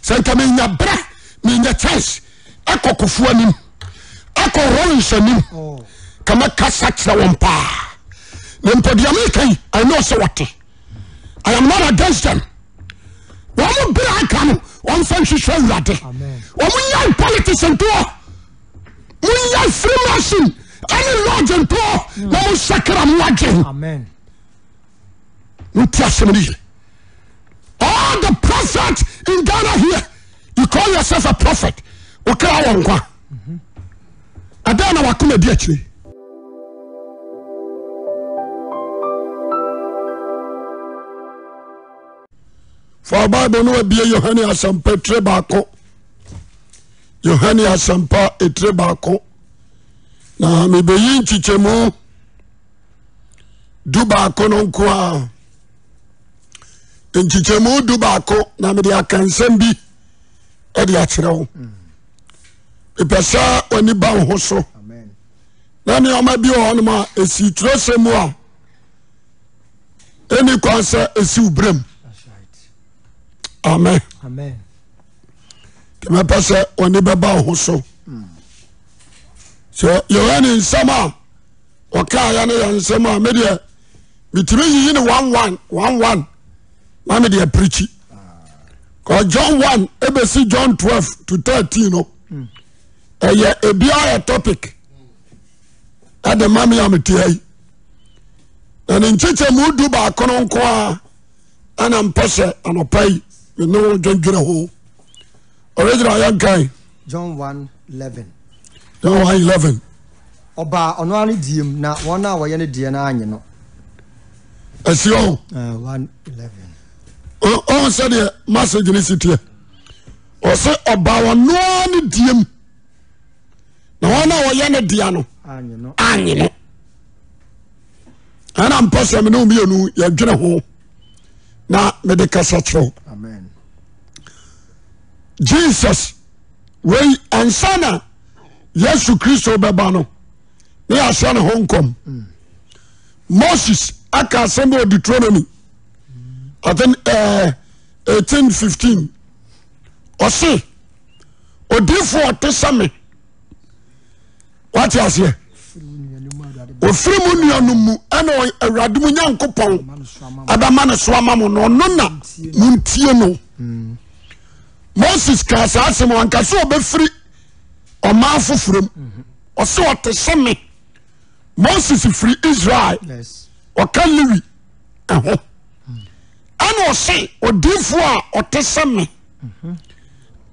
Sentame nyabra me nya chance akokofo anim akorons anim kama kasa kira won pa nempodi american I know so what I am not against them woman bra kan on function show that woman young politics and to munya freemason any lodge and to no mo sakra mo agin amen all the prophets in Ghana here, you call yourself a prophet. Okay, I want one. I don't know what come to for Bible no be Yohane Asampa Trebako. Yohane Asampa Trebako. Na me be yin chichemu Dubako no kwa. Nchichemu Dubako na me de akansem bi e de akire wo. Ipesa oni ba ho so. Amen. Na ne oma bi ho no ma esi trosemu a eni kwanse esi ubrem. That's right. Amen. Amen. Kema pese oni beba ho so. So Yohane nsama waka ya ne nsama me de bitimi yi ne 11 Mama they preach. Cause John 1, ABC John 12 to 13 no. A be a topic. At the mammy am tia. And in church mudu ba konon kwa and I'm pese and a pay you know John Juraho. Original young guy. John 1:11. John 1:11. Oba ono ani diem na wona wo ye ne die na anye no. Asio 1:11. On said the message in city. Or say about no one diem. No one hour yana diano. Anino. And I'm possible no me no ya dwene ho. Na me de kasa tro. Amen. Jesus we ansana Yesu Kristo beba no. Ne asana honkom. Moses aka assemble Deuteronomy. I think 18:15. Or say, Odifo Tesame. What you say? Ofrimu nuanumu ana awrade mu Nyankopon adamane soama mo no na muntie no. Moses ka sa asem wanka so obefri oma fofrom. O se oteseme. Moses free Israel. Yes. O kan Lewi. Aho. Ano say odifo a oteseme.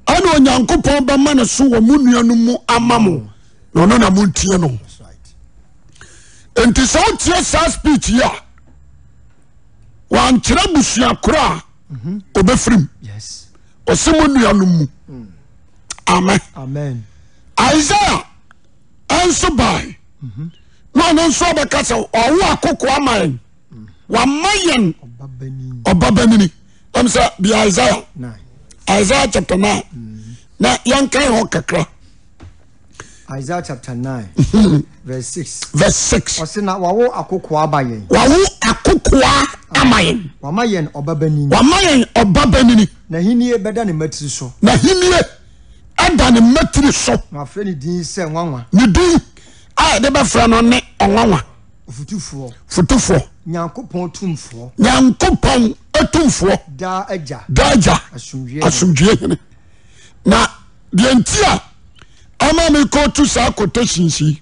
Ano Nyankopon ba mane so wo munuanu mu amamo. No na muntie no. That's right. Enti so tie sa speech ya. Wan kira busua kura obefrim. Yes. Osimunuanu mu. Amen. Amen. Isaiah answer by. No nso obekasa owo akoko amayen. Wa mayen obabanini. Am say be Isaiah 9. Isaiah chapter 9. Na yankai ho kakra. Isaiah chapter 9 verse 6. Verse 6. Osina wawo akoko abayen. Wawo akoko amayen. Wamayen obabanini. Wamayen obabanini. Na hinie beda ne matiri so. Na hinie ada ne matiri so. Na afre ni din se nwanwa. Ni din a de be fra no ne onwanwa. Futufuo. Futufuo. Nyankopon tumfuo. Nyankopon atumfuo. Da aja. Da aja. Asumdue hene. Na de ntia ama me ko tu sa quotation si.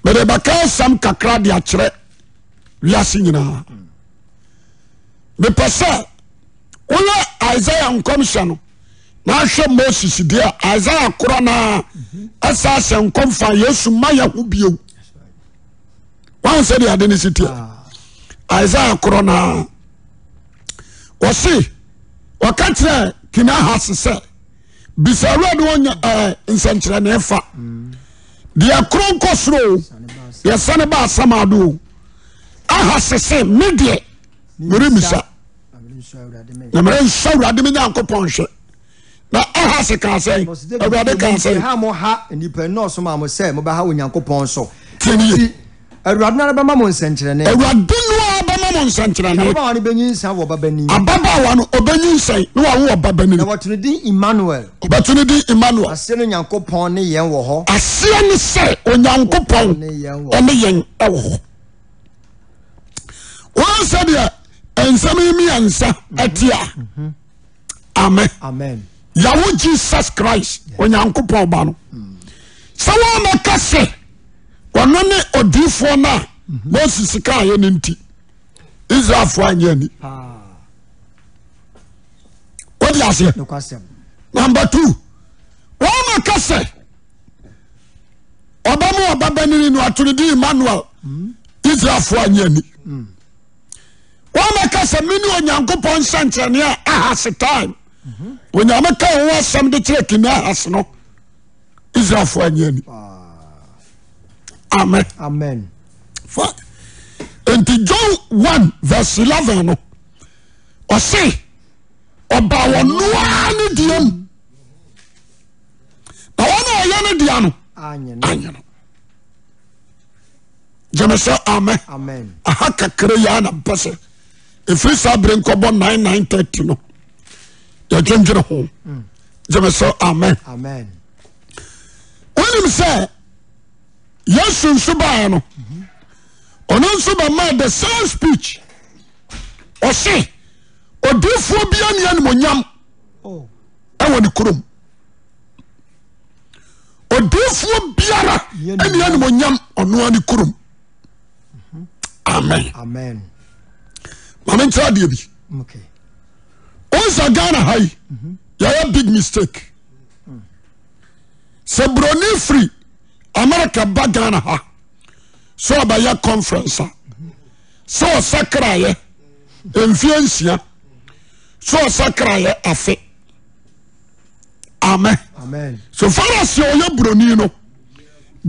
Me de baka sam kakra de akere wiase nyina. Me pesa oya Isaiah nkomsha no na hwe Moses de Isaiah koro na asase nkomfa Yesu maya hu bio. Wan se de ade ne sitia Isaiah koro na wasi wakatre kina hasese bisawra de wonya nsankyere na efa de akron kosro ya sane ba samado ahasese medie meremisa na mere shawra de me Nyankopon hwe na ahase ka say awrade ka say ha mo ha nipa no so ma mo say mo ba ha Nyankopon so tini awrade na ba ma mo nsankyere na awrade no ba ma mo nsankyerane ababa wani benyin san wo babani ababa wa no obenyin san no wa wo babani na watune din Emmanuel obatune din Emmanuel ase no Nyankopon ne yen wo ho ase ne se onyankopon ene yen ewo ho won se dia ensam mi ansa atia amen yawo Jesus Christ onyankopon ba no so wa maka se wono ne odifo na Moses ka ye ne nti Israel fo anya ni what do you say no question number 2 wa maka se obamu obabani no atune di Emmanuel Israel fo anya ni wa maka se mini onyankopon sankyene a has time onyamaka wo asam de kire kina has no Israel fo anya ni amen fine enti John 1 verse 11 no o say oba wonua ne diam na wona ya ne dia no anya no jemesa amen aha kakere ya na pese efrisa brenko bo 9930 no ya jenjere ho jemesa amen when say yes nso ba no ono nso ba ma the same speech o say odifo bia ne animonyam ewo ne kurom odifo biara ene animonyam ono ani kurom amen mama try dey bi okay once Ghana high you have big mistake se broni free America ba Ghana ha so abaya conference so sakraye enfiansia so sakraye afe amen so far as you broni no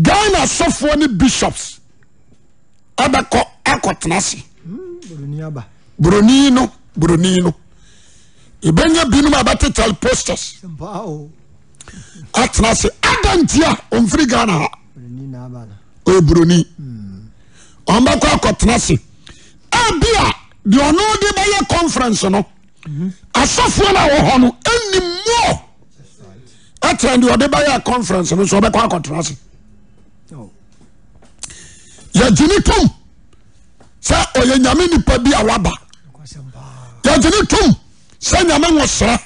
Ghana sofo ni bishops abako akotnasi broni no ibenya binum abate tal posters atnasi adantia on free Ghana ha o broni on ba kwa akotnasi abia de ono de baye conference no asofo na wo ho no enimo atrend de baye conference no so be kwa akotnasi ya jinitum sa oye nyame nipa bi awaba ya jinitum sa nyame nwosra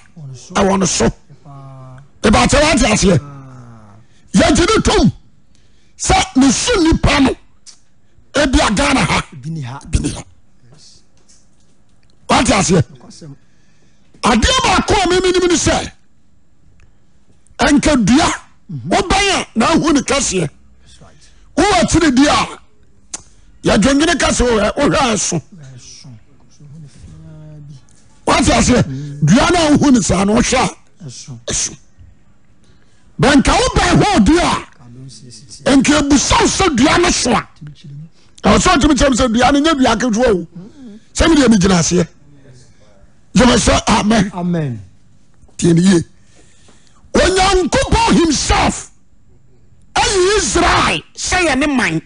awono so e ba te wat asiye ya jinitum sa nusu nipa no e bia Ghana ha bini ha wat asiye ade ba ko mimi ni se enka dua obanya na hu ni kase wo atire dia ya dwongene kase wo hwa so what you say dua na hu ni sa no hwa eso ben ka wo ba ho dua enke busa so dua na so a so tumi chem se dua na nya dua ke wo se mi de mi gina ase je me say amen tieniye onyankopon himself ay Israel say any man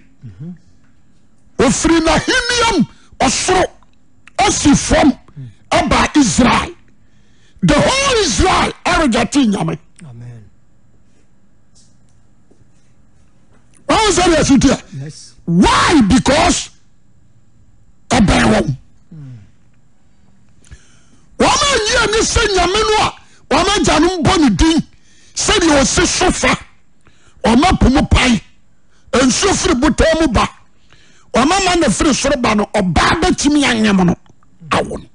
ofri na hiniam osoro osifom aba Israel the whole Israel arjati nyame amen why is that yes why because abawo wama nyia ni se nyame no a wama janum boni din se di o se sofa wama pomo pai enso firi botamu ba wama ma na firi soro ba no oba batimi anyam no awon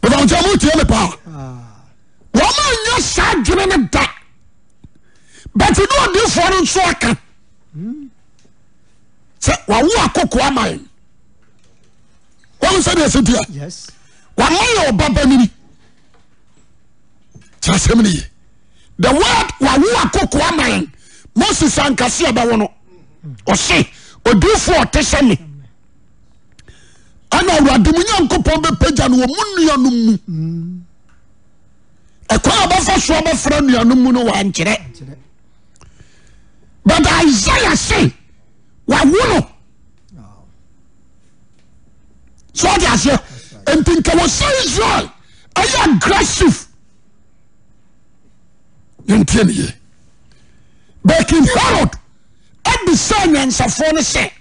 but jamu tie me pa wama nya sadwene ne da but no dey for nso aka se wa wo akoko amai wọ́n sẹ́ni ẹ̀sìn tí a wọ́n mọ̀ yẹ ọba bá mi ni tí a sẹ́mi nìyí the word wà wú àkókò amáyẹn Moses ankasi ẹ̀ bá wọn no ọ̀sẹ̀ odúfo ọ̀tẹ̀ sẹ́mi ẹ̀nà ọ̀rọ̀dì mu yẹn nkópọ̀ bẹ pẹ́jà ni wọ́n mú nìyànú mu ẹ̀kọ́ àbáfà so abáfra nìyànú mu no wà nkyerẹ́ but Isaiah say wawuno so that's it and think I was say Israel are aggressive yentenie but in Herod every son and safone say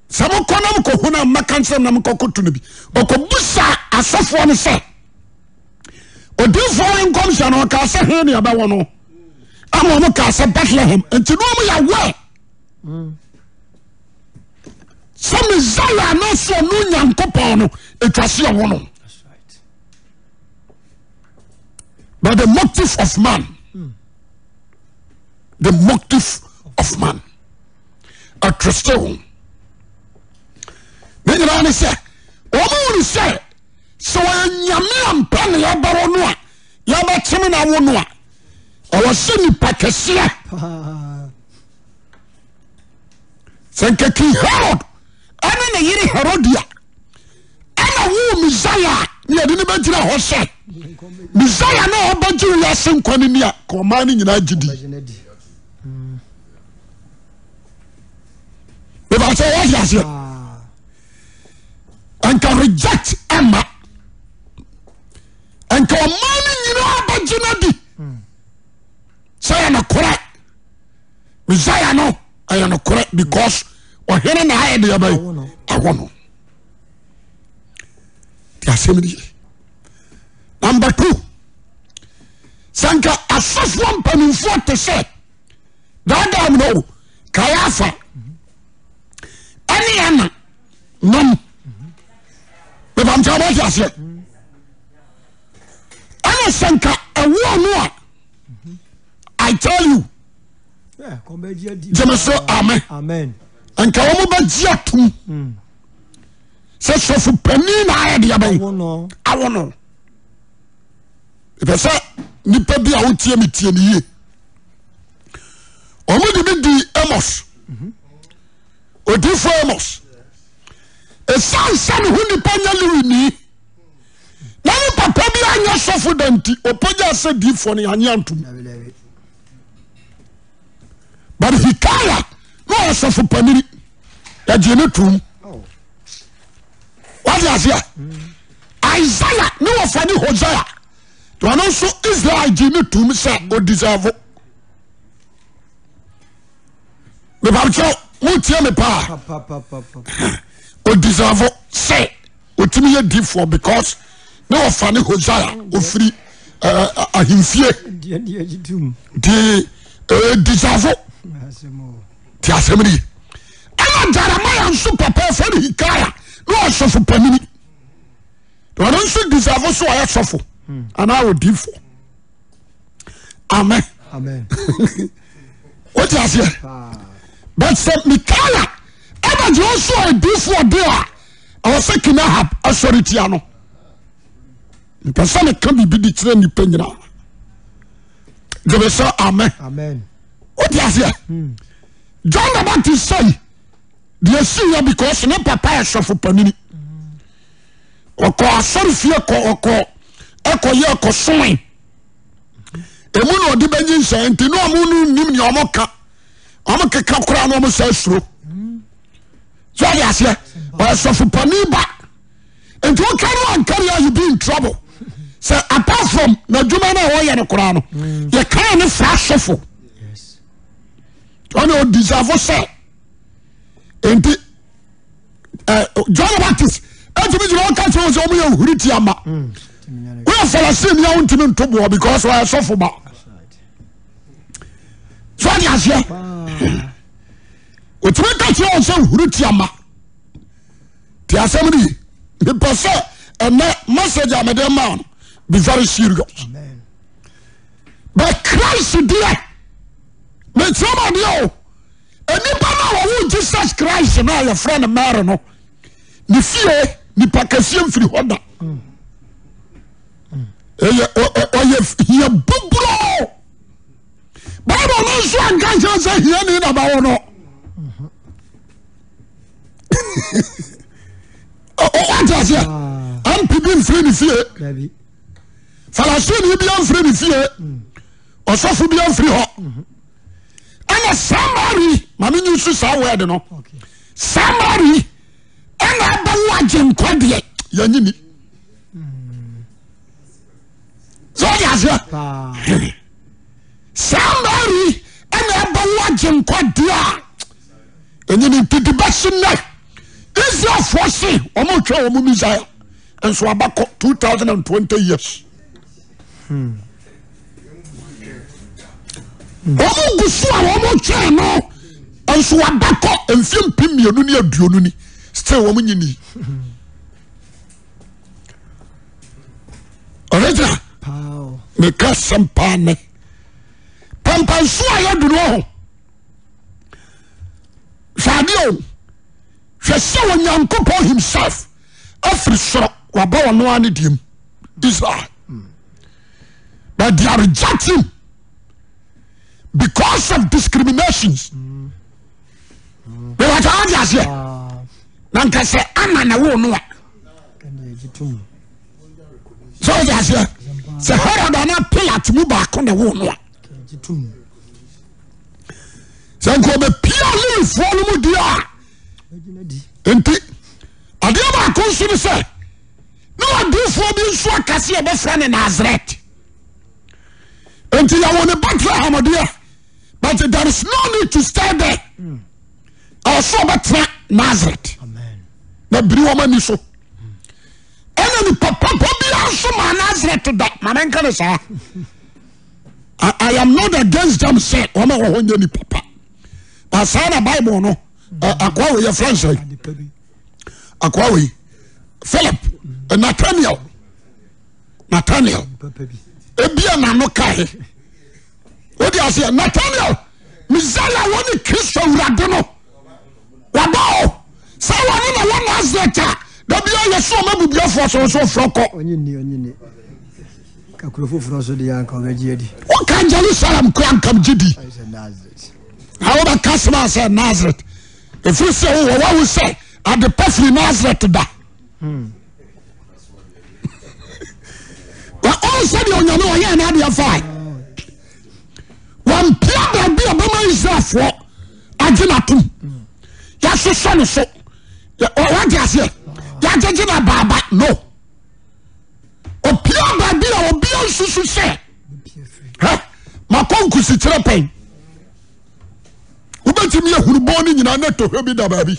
samo konam ko huna makansem nam kokoto no bi okobusa asofo no say odifo enkom no ka say he ne abawo no amo ka say Bethlehem enti no mo ya we some Isaiah no so no nyankopon no etwase wo no that's right but the motive of man the motive of man a Christian Nigga say, "Omo say, so nyame ampa ne yabaro no a, yabateme na wo no a, o se ni pakesia." Sanka ki Herod, ana na yiri Herodia. Ana wo Messiah, ni ade ne bagira ho se. Messiah na obagiru ya se nkwani ni a, ko ma ni nyina gidi. We ba say what you say. And can reject Emma and can money say I'm not correct. Messiah no, I am not correct because or here and I want the assembly. Number 2, Sanka assess one penny for to say that I know Kayafa any Anna none. I'm telling you, I tell you, amen. Amen. And Kawamu Bajiatum says so for Penina. I want to. If I say, Nipabi, I would tell me TNE. Or would it be Amos? Or different Amos? A son who depend on me. Now, Papa be on your sofa denti, or Poja said deep for the Anyantum. But he can't no sofa penny. A genetum. What is here? Isaiah, no funny Hosea. To announce Israel genetum, sir, or deserve. The Babcho, won't tell me, Pa. O deserve say otimi ye di for because no funny Hosea o free ahimfie di deserve ti assembly ana Jeremiah nso papa for Hikaya no so for panini to don't so deserve so I suffer and I will di for amen what is here but say Micaiah Eba je also a before there. I was saying Ahab authority ano. Person can be the train depending. They say amen. Amen. What is here? John the Baptist say, "They see you because no papa is for panini." Oko sorry fear oko ye oko soin. Emu no di benyin say enti no amunu nim ni omoka. Omoka kra no mo say suro. So I say, or so for Paniba, and to carry you be in trouble. So apart from the Jumana or Yanokrano, you can't flash shuffle. Yes. On deserve say, and John Baptist, all countries only a Huritiama. We are Falasini out to war because we are suffer. So I say, what we catch you also Huritiama. The assembly, the person, and message of the man be very serious. Amen. But Christ, dear, but somebody, and if I know Jesus Christ, now your friend of Marino, the fear, the Pakasian free order. You bubble. Bible knows one guy just say he ain't about no. What is here? I'm people free in fear. Falasini be on free in fear. Or so be on free. And ana Samari mami nyusu sa word no Samari ana ba wo agenkwa de yanyini so ya Samari ana ba wo agenkwa de a enyini titibasina Israel force omo twa omo Messiah enso abako 2020 years omo gusu a omo twa no enso abako emfiem pimienu ne aduonu ni still omo nyini original me ka sampane pampanso ayo duro ho sadio hwese onyankopon himself afri soro waba no ane diem Israel but they are rejecting because of discriminations they were told us here nanka say ana na wo no so yes here say Herod na Pilate mu ba ko na wo no say ko be pia li fo no mu dia enti ade ba ko so say no adufo bi nso akase e be fra ne Nazareth enti ya woni Bethlehem dia but there is no need to stay there also betra Nazareth amen na biri wo mani so ena ni papa bi anso ma Nazareth da mamen kan say I am not against them say o ma wo ni papa asana Bible no akwa we French akwa we Philip Nathaniel ebia na no kai what do you say Nathaniel Messiah woni Kristo urade no wabao say woni na wona azeta da bia yeso mabubia fo so froko onyini kakurofo froso de yanka ogaji edi o kan Jerusalem kran kam jidi how the customer said Nazareth if you say what we say at the perfect Nazareth da but all said you know ya na dia fine one pia be obama Israel for aginatum ya so no so what you say ya jejina baba no o pia ba bi o bi susu say ha makonku si kire pen ubetimi ehuru boni nyina na to hwe bi da ba bi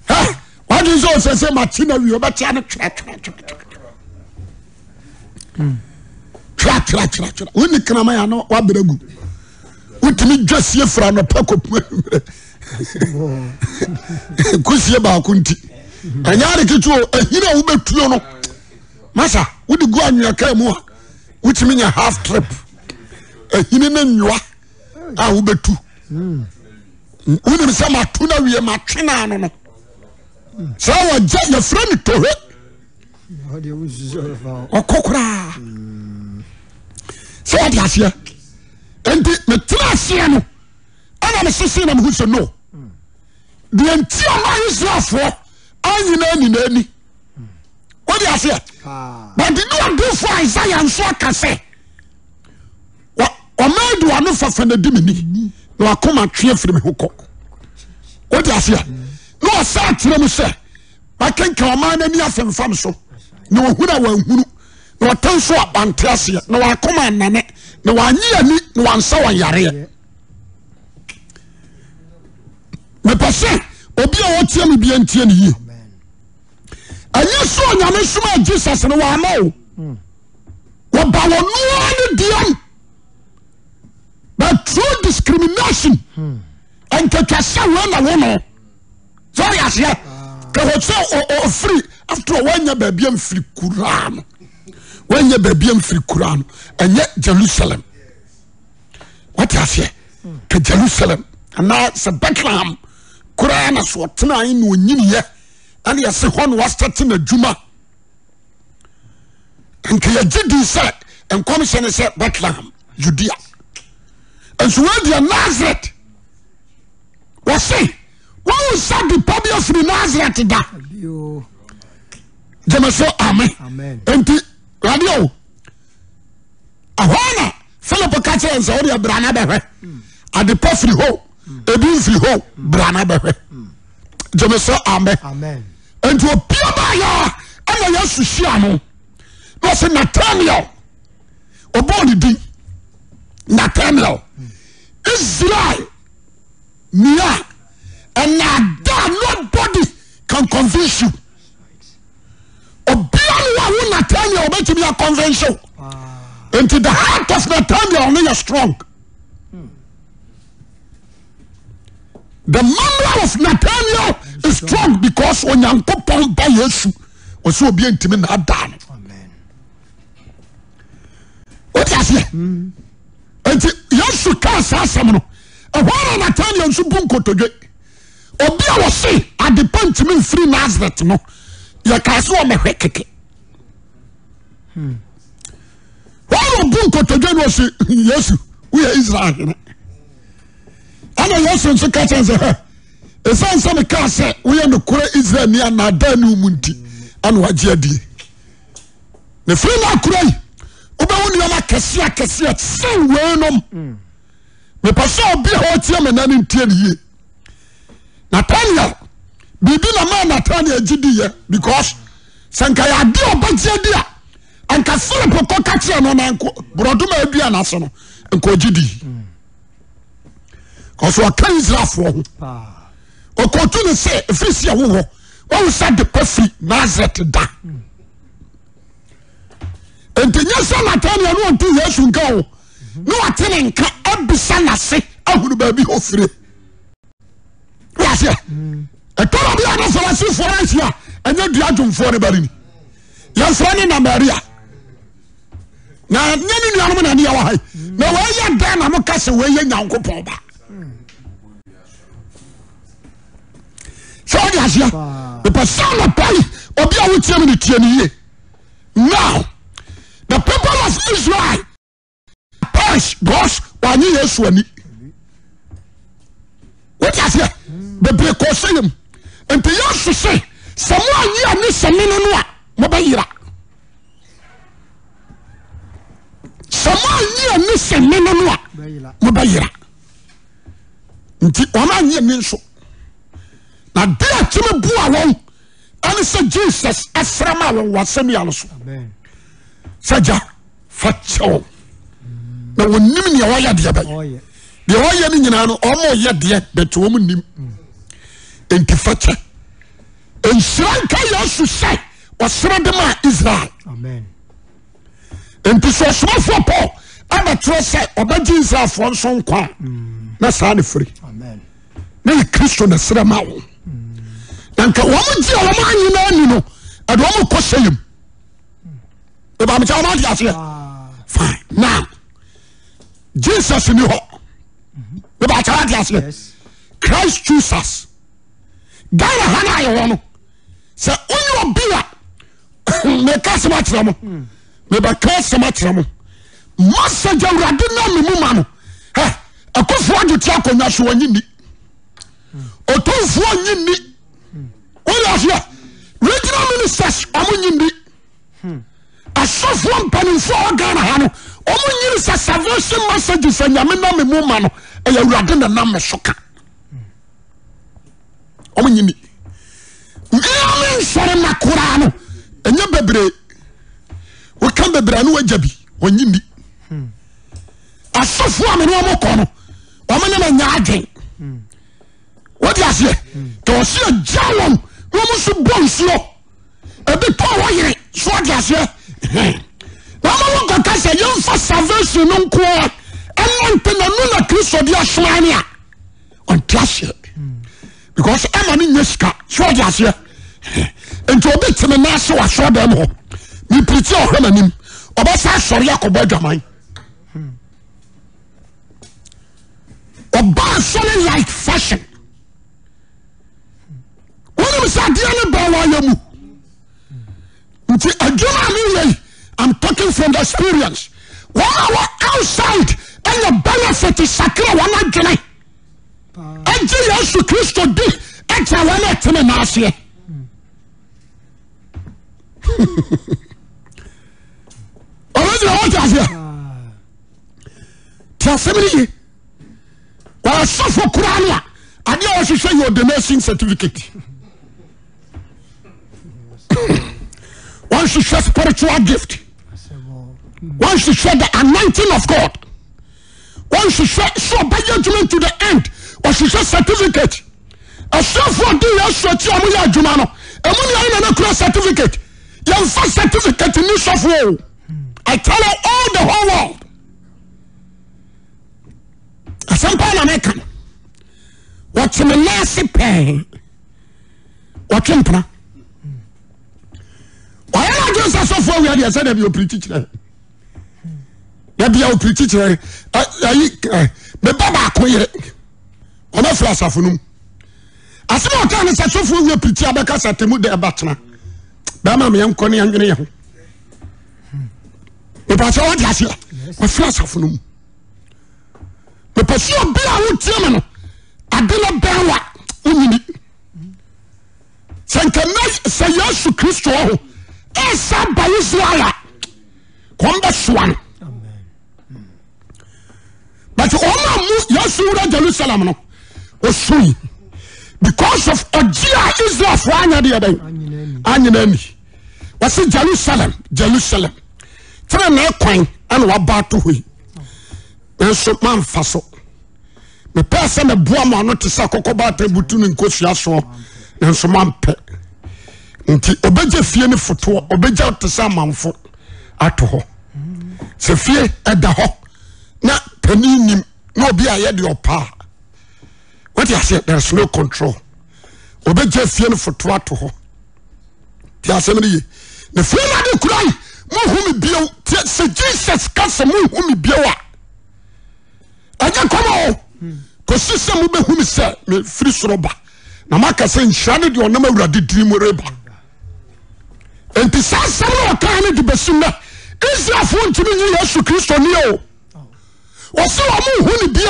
ha what is all say machina wi obetia no tra woni kana ma ya no wa beragu utimi dwasie fra no pakopu kusie ba kunti anyare kitu ehina wo betuo no masa wodi gu anwa ka mu a utimi nya half trip ehina na nwa a wo betu woni msa ma tu na wie ma twena no no sa wa ja ya fra ni tohe okokura so what you say enti me trasia no ana me sisi na me so no the entire Israel for anyina ni what you say but the no do for Isaiah and so can say o ma do anu fa na dimini no akoma twe firi me hokọ what you say no sa tire mu say ba kenka o ma na ni afemfam so no hura wanhuru no tanso abantiase no akoma nane no anyi ani no ansa wan yare me pese obi a wotie me bia ntie ne yi anya so nyame suma Jesus no wa ma o wo ba wo no ne diam but through discrimination and to say na wo no so ya se ke ho so o free after wanya babia free Quran wanya babia free Quran enye Jerusalem what you say ke Jerusalem ana se Bethlehem Quran so tena in onyini ye and ya se hon was starting adwuma and ke yidi say and commission say Bethlehem Judea and so when the Nazareth was say what was said the public of Nazareth da Jemeso amen enti radio ahona Philip kache enso odi brana behwe adepa firi ho ebi firi ho brana behwe jeme so amen enti opia ba ya ana Yesu hia no no se Nathaniel obodi di Nathaniel Israel Nia and nobody can convince you. Obiara Nathaniel bet to be a convention. Into the heart of Nathaniel only is strong. The memory of Nathaniel is strong because when you put on by Yesu was so be intimate done. Amen. What is it? And Yesu can't say something. A while Nathaniel so bunko to get. Obia was say at the point to me free Nazareth no. Ya kaso me hwekeke. While bunko to get was Yesu, we are Israel. Ana Yesu so ka chen say esan so me ka say we are no kore Israel ni anada ni umunti anu wagye adie. Ne free na kore oba woni ma kese say we nom. Me paso obi ho tie me na ntie ne ye. Nathaniel bibi na ma Nathaniel gidiye because sanka ya de obagye dia anka Philip ko ka tie no na nko brodoma adua na so no nko gidi cause wa kan Israel for o ko tu ne say efisia wo wo said the coffee Nazareth da entenya sa Nathaniel no ntu Yesu nka o no atene nka abisa na se ahuru ba bi ofire yes e toro bi ana so wasi foransia enya dua dwumfo ne bari ni ya so ne na Maria na nyani nuanu na ne ya wa hai na wa ya da na mo kase we ya Nyankopon ba so yes ya the person of boy obi a wutie me tie ne ye now the people of Israel perish because wani Yesu ani what is it the precaution and the Yesu say someone you ani semino no a mo ba yira someone you ani semino no a mo ba yira nti ona anye ni nso na dia timi bua won ani say Jesus asrama won wasemi ya no so amen saja facho na wonim ne waya de ba de waya ni nyina no omo ye de beto wo nim enti facha ensiran ka Yesu say osra de ma Israel amen enti so smafo Paul aba tro say obaji Israel fo nso nkwa na sa ne free amen na Kristo na sra ma wo danka wo mo ji wo ma nyina ni no ado mo koseyim e ba me cha ma dia fine now Jesus knew her. Christ Jesus. Gana hana ya wono. Se onyo bia me kase ma tramo. Me ba kase ma tramo. Message urade na me mu ma no. Ha, akofo aduti akonwa so anyini. Otonfo anyini. Oya hia. Regional ministers amunyini. Asofo mpanimfo Gana hano. Omo nyiri sa salvation message sa nyame na me mu ma no e ya urade na na me soka omo nyini nyame sore makura no enya bebre wo kan bebre no wajabi onyini asofo ame no omo ko no omo na nya adwen what you say to see jawon wo mo so bonsuo e be to wo yire so dia say Mama won't say you for salvation no ko and na no Kristo dia swania on clash because am ani nyeska so dia say ento obi teme na so wa so dem ho mi priti o hwemanim oba sa sori akobo adwaman oba so like fashion when we say dia ne ba wa yamu nti adwuma mi yei I'm talking from the experience. When I was outside and your benefit is sacred, one again. And Jesus Christ did, and I want to announce here. Already, what is here? Tell somebody, for Kurania. I did also show you the nursing certificate. Once you share spiritual gift, once you share the anointing of God, once you share by judgment to the end, once you share certificate, a show for the years for Tiamuya Jumano, and when you are in a certificate, you have first certificate in New South Wales. I tell you all the whole world. A simple American. What's in the last pain? What's in Pra? Why not just as so far we are said of your pretty teacher? Maybe your pretty teacher. The Baba Quay on a flash of room. As no time as I so far we are pretty Abacas at the Mude Abatna. Bama, young Connie and Graham. The Pacha last year, a flash of room. The Passion be our German. I didn't bear what say yes to Christo. Esa by Israel. Combat Swan. But all yes, Jerusalem was free because of Ogia Israel for the other. Anyway, was in Jerusalem. Tell me, coin and what about to we. And so man faso. Me person a boa ma no te sa kokoba tabutu ni nkosua so na nso mampe nti obeje fie ni foto obeje te sa manfo ato ho se fie eda ho na paninim na obi aye de opa what you say there's no control obeje fie ni foto ato ho ti asem ni na fie na de kurai mo hu mi bio se Jesus kase mo hu mi bio a aja komo because system will be whom said me free soroba. Namaka saying shaded your number of the dream reba. And the some of kind of Besuna is your phone to me, yes, to Christo Neo. Or so I'm who be.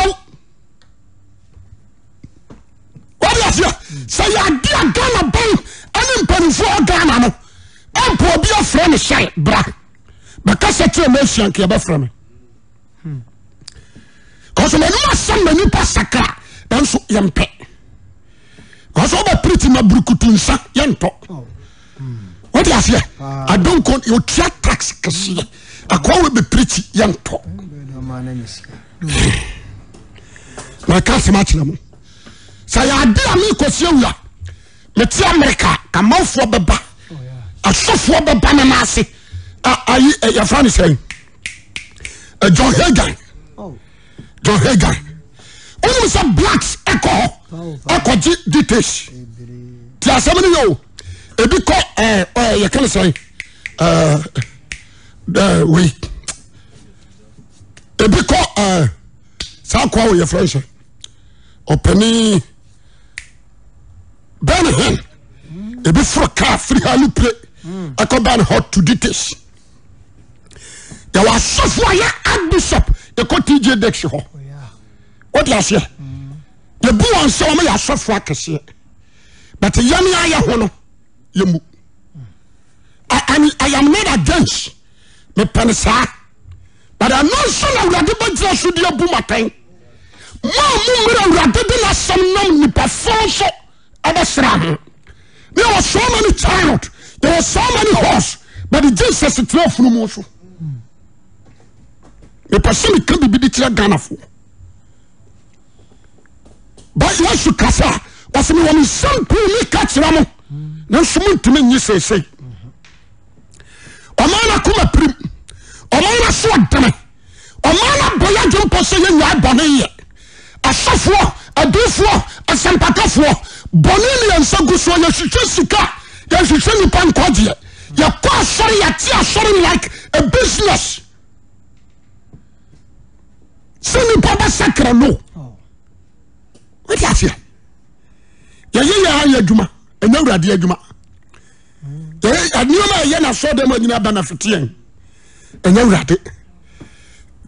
What is it? Say, I dear Ghana Bay, and in Penfour Ghana. And poor be a friend, shy, bra. Because I tell me, she can't from me. Because when you are some many passacra, then so yampe. Because all the pretty mabrukutunsa yanto. What is here? I don't call you tax kasi. I call with the pretty yanto. My can't imagine them. Say, I dare me because you are. Let's see America, come out for Baba. A soft for the bananasi. Your friend is saying, John Hagan. John Hagan. When some blacks echo details. There are so many you. A big you can say, we. A big South your friends. Opening Birmingham. A bit for a car, free how you play. I come down hot to details. There was software and bishop. The TJ Dexter. What last year? The boo and so many are software. But the young I you I am not against the Panasa. But I'm not sure that the budget should be a boomerang. More rather than some non performance of a sram. There were so many child, there were so many horse, but the Jesus is 12 from motion. The person can be the Ghana for. But you should casa was me when some poor catch Ramo. No someone to me, you say. Omana kuma prim, Omana sword dame, Omana boyajum possession ya bonnet. A software, a dufo, a sampatafo, Bonini and Saguso, Yashika, Yashini Panquadia. Your course, sorry, sorry, like a business. Send me Papa Sacra, no. What is here? Yajuma, and no Radia Juma. I knew my Yana saw them in a benefit. And no rat.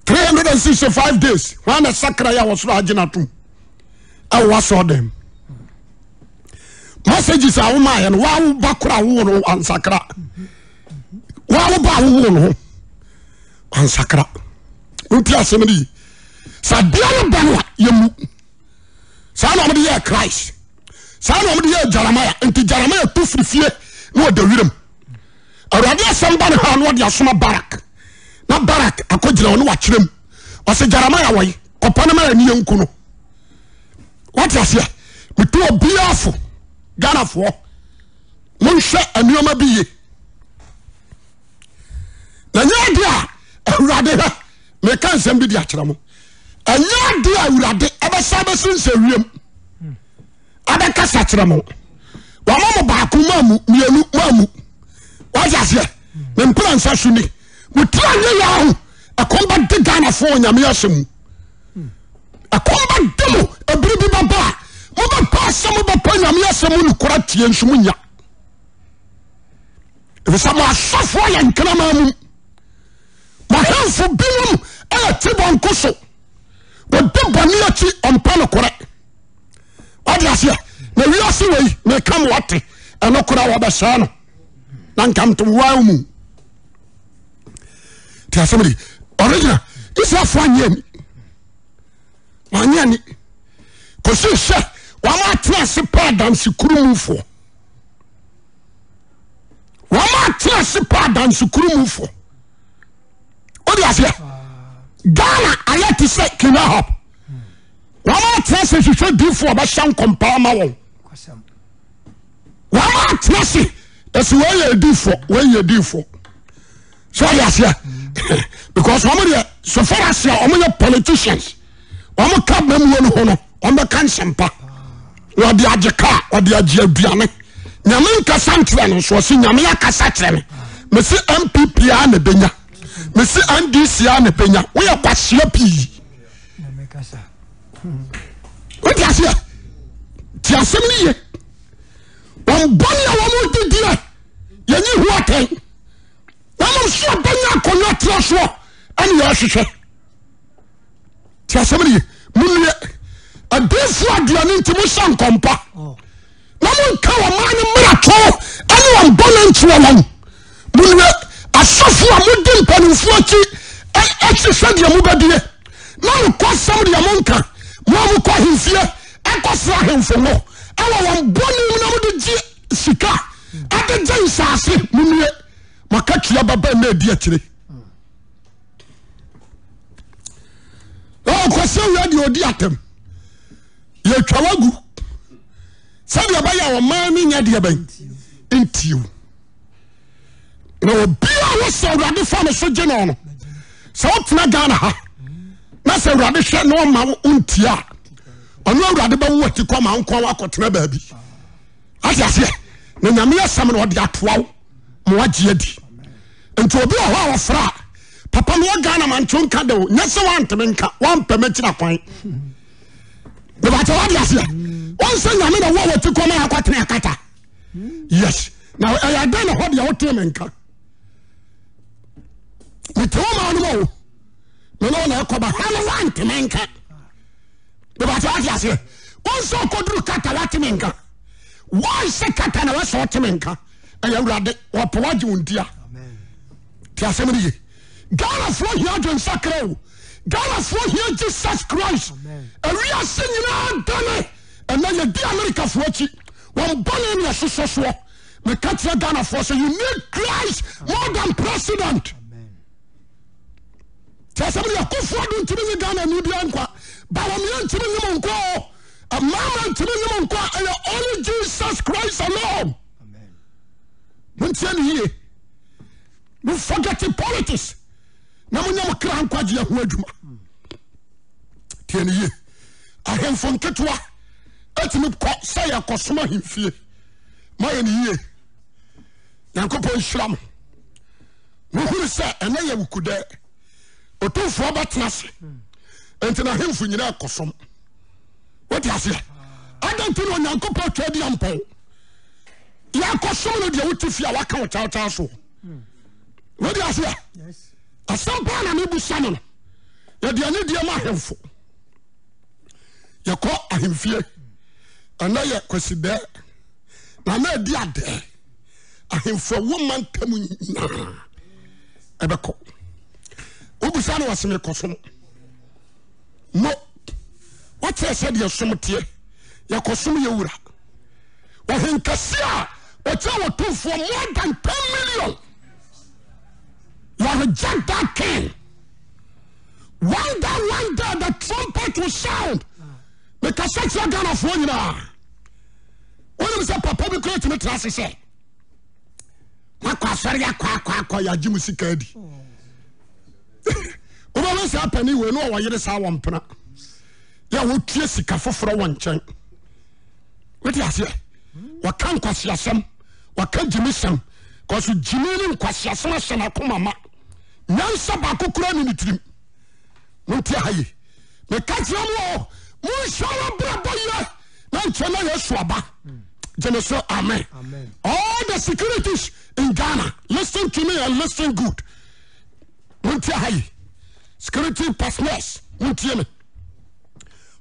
365 days. When a Sacra was Rajanatum, I was saw them. Messages are my and wow, Bakra woon on Sacra. Wow, Bawoon on Sacra. Utia Semini. Sadia Banwa, you saa na ɔmde yɛ Christ saa na ɔmde yɛ Jeremiah nti Jeremiah to fifie na ɔda wiram awurade asɛm ba ne ha na ɔde asoma Barak na Barak akɔgyina ɔno wakyerɛm ɔsɛ Jeremiah wɔyi ɔpa no ma ani yɛnku no wate aseɛ meto obiara fo Ghanafoɔ monhwɛ anuoma bi ye na nyɛ de a awurade hɛ meka nsɛm bi de akyerɛ mo ɛnyɛ de a awurade ɛbɛsa bɛsensɛ wiem abɛkasa kyerɛ mo wama mo baako maamu mmienu maamu wate aseɛ mempra nsa so ni motira nyɛ yɛ ho ɛkɔm bɛde Ghanafoɔ Nyame asɛm mu ɛkɔm bɛde mo abiri bi bɛba a mobɛpa asɛm mobɛpa Nyame asɛm mu nokora tie nso mu nya ɛfisɛ mo asɔfoɔ yɛ nkrama mu mahemfo binom ɛyɛ tibɔnko so wɔde bɔne akyi ɔmpa nokorɛ wade aseɛ na wiase wei meka mo wate ɛno kora wɔbɛsaa no na nkamtowa mu nti asɛm de original Israelfoɔ anyɛ ani kɔsi hyɛ wama atena ase pa adansekuru mufoɔ wama atena ase pa adansekuru mufoɔ wode aseɛ Ghana ayɛ te sɛ Kinahop wama atena ase hwehwɛ difoɔ bɛhyɛ nkɔmpaa ma wɔn wama atena ase ɛsi wɔyɛ difoɔ so wode aseɛ because wɔn deɛ so far as wɔn yɛ politicians wɔn ka bɛmuo no ho no wɔn bɛka nsɛmpa wɔde agye kaa wɔde agye aduane Nyame nkasa nkyerɛ no nso ɔsi Nyame akasa kyerɛ me mesi MPP a na benya mesi NDC a na benya woyɛ kwahyia pii wote aseɛ ti asɛm no ye wɔn bɔne a wɔn didi a yɛnyi ho atɛn na mo nso bɛnya akonnwa tena soɔ ɛne yɛhwehwɛ ti asɛm no ye munue adefo aduane nti mo hyɛ nkɔmpa na monka wɔma ne mmarato ɛne wɔn bɔne nkyerɛ wɔn munue asɔfo a mode mpanimfoɔ akyi ɛhyehyɛ deɛ mobɛdie na mokɔ sɛm deɛ monka mo a mokɔ ahemfie ɛkɔsra ahemfo no ɛwɔ wɔn bɔne mu na mode gye sika ɛde gye nsase munue maka tua baba na adi akyire ɔkɔsɛ wia deɛ ɔdi atam yɛtwa wagu sɛdeɛ bɛyɛ ɔman ne nya deɛ bɛn ntiw na obia wosɛ awurade fa no so gye no no sɛ wotena Ghana ha na sɛ awurade hwɛ na ɔma wo ntia a ɔno awurade bɛwo ati kɔ ma nkɔ wakɔtena baabi ate aseɛ na Nyame asɛm no ɔde atoa wo ma wagye adi nti obi wɔ hɔ a wɔfra a papa no wɔ Ghana manto nka de wo nyɛ sɛ woanteme nka woampɛ makyira kwan bɛbɛkyɛ wade aseɛ wɔnsɛ Nyame na woa wati kɔ ma akɔtena akata yes na ɛyɛ dɛn na hɔ deɛ wotee me nka mete wo ma no ma wo mene wo na ɛkɔba ha no woanteme nka bɛbɛkyɛ wade aseɛ wɔnsɛ ɔkɔduru kata wateme nka wɔnsɛ kata na wɔsɛ woteme nka ɛyɛ awurade wɔpɛ wagye wo ntia ti asɛm no ye Ghanafoɔ hia adwensakra o Ghanafoɔ hia Jesus Christ awiase nyinaa dane ɛna yɛdi Amerikafoɔ akyi wɔn bɔne ne ɛsosɔ soɔ meka kyerɛ Ghanafoɔ sɛ you need Christ more than president ti asɛm no yɛ Kufuor do ntimi nye Ghana ni bia nkwa bawɔmeɛ ntimi nye mo nkwa o amama ntimi nye mo nkwa ɛyɛ only Jesus Christ alone montie ne yie no forget politics na mo nyam kra nkwagye ho adwuma tie ne ye ahemfo nketewa atimi kɔ sɛ yɛ kɔsoma hemfie ma yɛ ne yie Nyankopɔn hyira mo mohuru sɛ ɛnɛ yɛ wukudɛ otomfoɔ bɛtena se enti na ahemfo nyinaa kɔsom wote aseɛ adanti no Nyankopɔn twa di ampɔn yɛ kɔsom no deɛ wote fie a waka wo kyawkyaw so wodi aseɛ asɛmpa na mebusa no no yɛde ane deɛ ma ahemfo yɛkɔ ahemfie ɛna yɛ kwasidɛ na na adi adɛ ahemfo wo ma ntam nyinaa ɛbɛkɔ wɔseme kɔsom no wɔkyerɛ sɛ deɛ som teɛ yakosom yewura ohenkasia ocha for more than 10 million. You reject that king. One day the trumpet will sound. Because such a gun of one when you say papa be create me trust say makwasori akwa ya jimusika di oba say apani we no wo yire sa wompena ya wo tue sika foforo wo nchen weti ase waka nkwasiasem waka jimisem cause jimini nkwasiasem asena komama nyansa ba kokura ni nitrim monti haye me katia mo shawa brabo ye na nchena yesu aba Genesis, amen. Amen. All the securities in Ghana, listen to me and listen good. Security personnel, when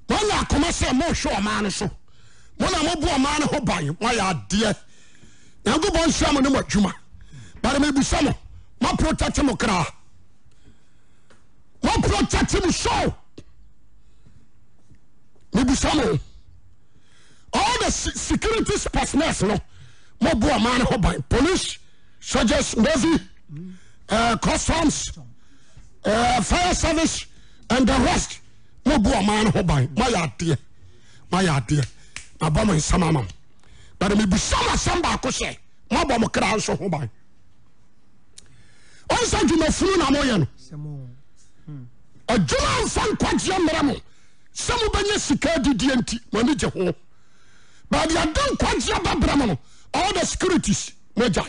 I come say more show a man so. When I'm a boy man who buy why are dear. Now go on some no more juma. But maybe some more protect him okra. More protect him show. Maybe some all the security personnel, no more boy man who buy police, soldiers, navy, customs, fire service, and the rest. More boy man who buy my idea, my bomb in some amount. But it may be some back say, my bomb crowd so who buy. Also, you know, flu namoyan. A German fan quite young ramo. Some of the security DNT, manager home. But they are done quite young Bramano. All the securities, Major.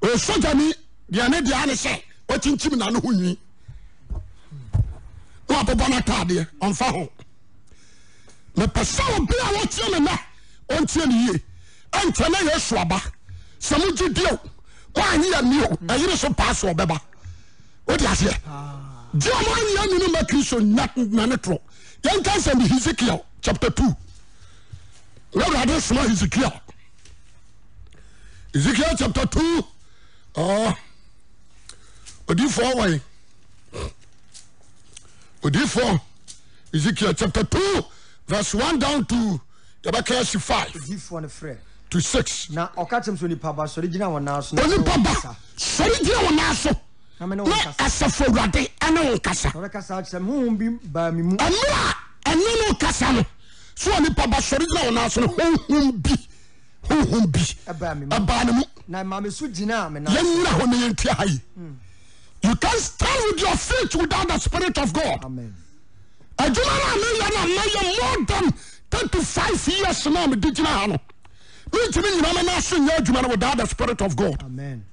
Oh, so Johnny, the Anadiana say, what in Chimina no huni. What a bonatade on Faho. The person be a watch you until ye. And tell you swabba. Some of you do. Why near me? I hear so pass or beba. What do you say? German young no Christian, nothing manatro. Young guys and Ezekiel, chapter 2. What are those small Ezekiel? Ezekiel chapter 2. Oh, way. Therefore, Ezekiel chapter 2, verse 1 down to 5 to 6. Now, Okatim Suni Papa, so original one now. Only Papa, so original one now. No, as a for Rade, and no Cassa. Some whom be by me, and no Cassano. So only Papa, so original one now, whom be a bam. Now, Mamma Sujina, and you can't stand with your faith without the Spirit of God. Amen. I do not more than 35 years now. Did you know? Without the Spirit of God. Amen.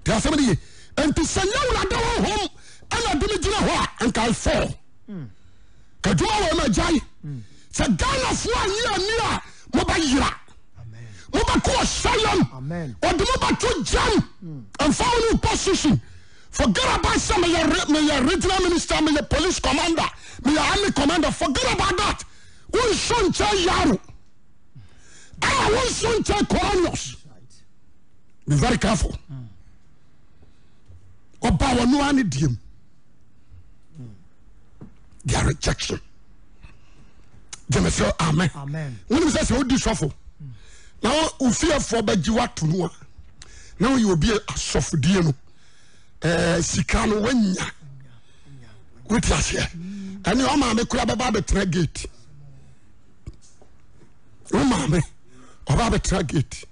There are somebody and to send you home and I didn't know and I fall. Kajuma my jai. So Ghana for 1 year near Mobayira. Mobako Shalom. Amen. Or the Mobato Jam and found in position. Forget about some of your regional minister, your police commander, your army commander. Forget about that. Who son Chay Yaru? I want son Chay Coronios. Be very careful. About no one need him. Their rejection. They say amen. Amen. When you say what do shuffle? Now you fear for Bajiwa to know. Now you will be a soft deal. Sikano wenya. What is here? And your mamma could have about the track gate. Oh, mamma, about the track gate.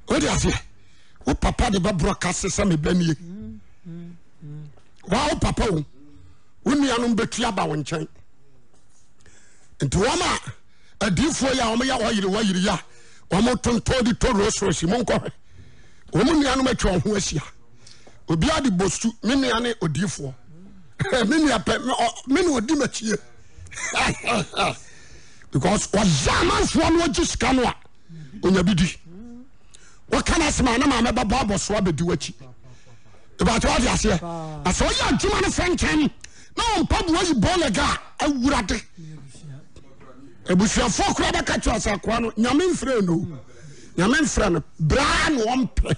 What is here? Oh, papa, the broadcast is some benny. Wow, papa, when you are on Betriaba one chain. And to Wama, a deal for Yamaya or you are. One more ton told the Toros for Simon Corre. Woman Yanumetron who is here. Obi adi bostu mini ane odifo mini ape mini odimachi because wazaman fo no jiska no a onya bidi what can asma na ma meba babo so abedi wachi e ba to adi ase aso ya adwuma no fenken na on pabo yi bolega awurade ebusia fo kura ba ka cho asa kwa no nyame mfre no bra no ompe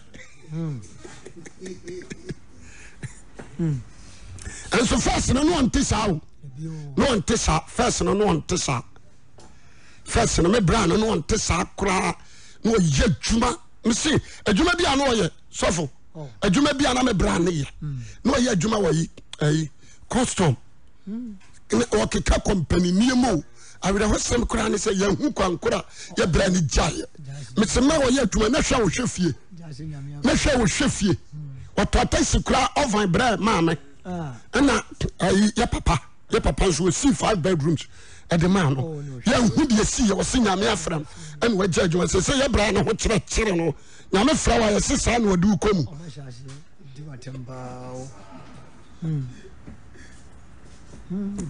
and so first no one tisa no one tisa first no one tisa first no me bra no on te sa kra no ye adwuma me se adwuma bia no ye sofo adwuma bia na me bra ne ye no ye adwuma wo yi custom o keka company niemo awira hosem kra ne se ye hu kwankora ye bra ne jaye me se ma wo ye adwuma na hwa wo hwefie na hwa wo hwefie o tota sikra ovan bra ma me na ye papa so see 5 bedrooms at the man ya hu de see ye wo se nyame afram and we judge we say ye bra na ho kire no nyame fra wa ye se sa na odi ukomu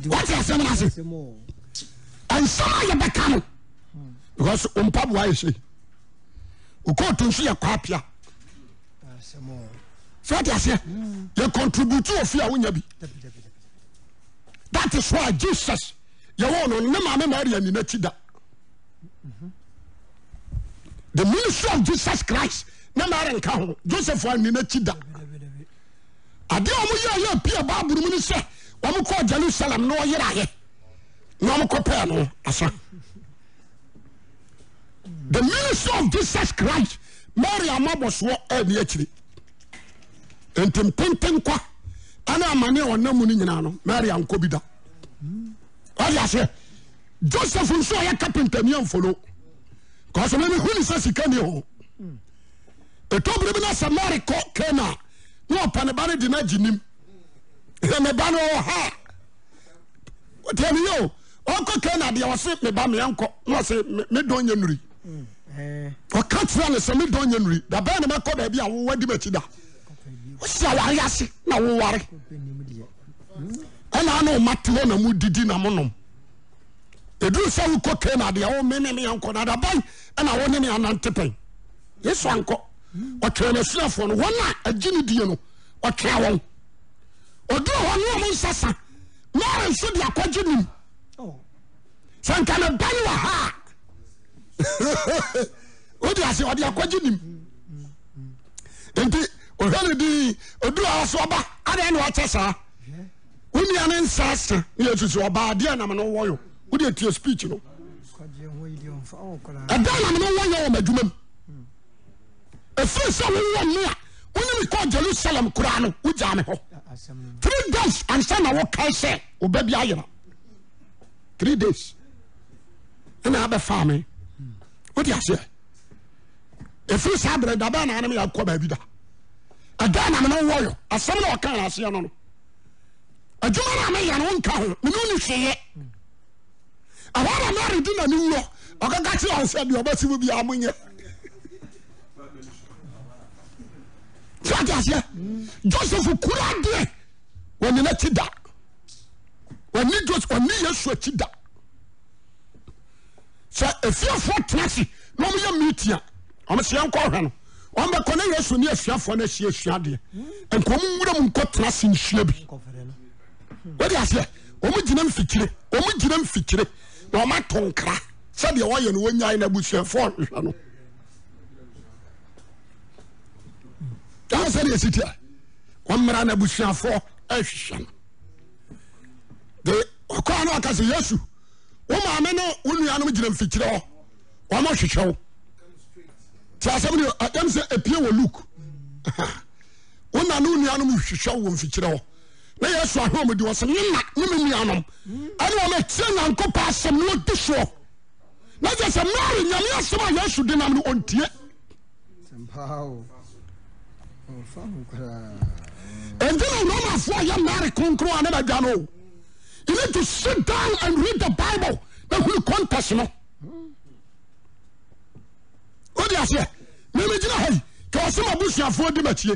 what you say na say and some ye beka no because umpa bo ayi say ukotu nso ye kwapia so what you say you contribute to ofia wonya bi. That is why Jesus you want no mama Maria ni nachida. The ministry of Jesus Christ na mara nka ho Joseph wa ni nachida. Ade omo ye pia Bible mu ni se omo ko Jerusalem no yira ye no omo ko pe no asa. The ministry of Jesus Christ Maria maboswo ani akiri entempenten kwa ana amane onamu ni nyina no Maria nkobida. Oya se Joseph nso ya carpenter mi amfolo cause me huni se sikani ho etobere bi na Samari ko Kena no pane bane di na ginim me ba no ha otemi yo o ko Kena de o se me ba me anko no se me don nyanuri o ka tira ne se me don nyanuri da ba ne makọ ba bi a wo wadi machi da o se awari ase na wo ware ana no matlo na mu didi na monom edu se wo ko Kena de o me anko na da ban ana wo ne anantepen yeso anko o twene suafo no wona agini die no o twea won odu ho no mo nsasa na nso de akwaginim sanka na ban wa ha odi ase odi akwaginim enti o hane di odu aso ba ada na o chesa woni anen sasa ni etutu oba de na me no wo yo wodi etie speech no adana me no wo yo madwumam efiri wo no a woni mi ko Jerusalem kura no wuja me ho 3 days and sana wo kai se obabi ayira 3 days na aba fami wodi ase efiri sabre da ba na me yakọ ba bi da adana me no wo yo asem na o kan ase no no adwuma na me ya no nka ho me no ni hweye awara na redi na ni wo okaka ti on se bi obasi bi amunye Jaja Joseph kurade woni na tida woni Joseph woni Yesu tida sa efiafo trasi no mo ya meetia o mo se enko hwe no o mbe kone Yesu ni efiafo na hie de enko mo nwura mu nko trasi nhia bi wodi ase o mo gina mfikire na o ma tonkra sa de wo ye no wonya na busuafo hwe no I said, yes, it is. One man a bush for action. The Okano Kasi Yesu. One man, only animal feature. One more show. So somebody, I am say a pure look. One only animal show one feature. Now, yes, I home with you. Some animal. I don't make ten and go past some note to show. Not just a man, yes, someone else should deny on tear. Somehow. And then I know for your married conqueror another jano. You need to sit down and read the Bible. That will contest no. What do you say? Maybe you know, because some of us are for the match.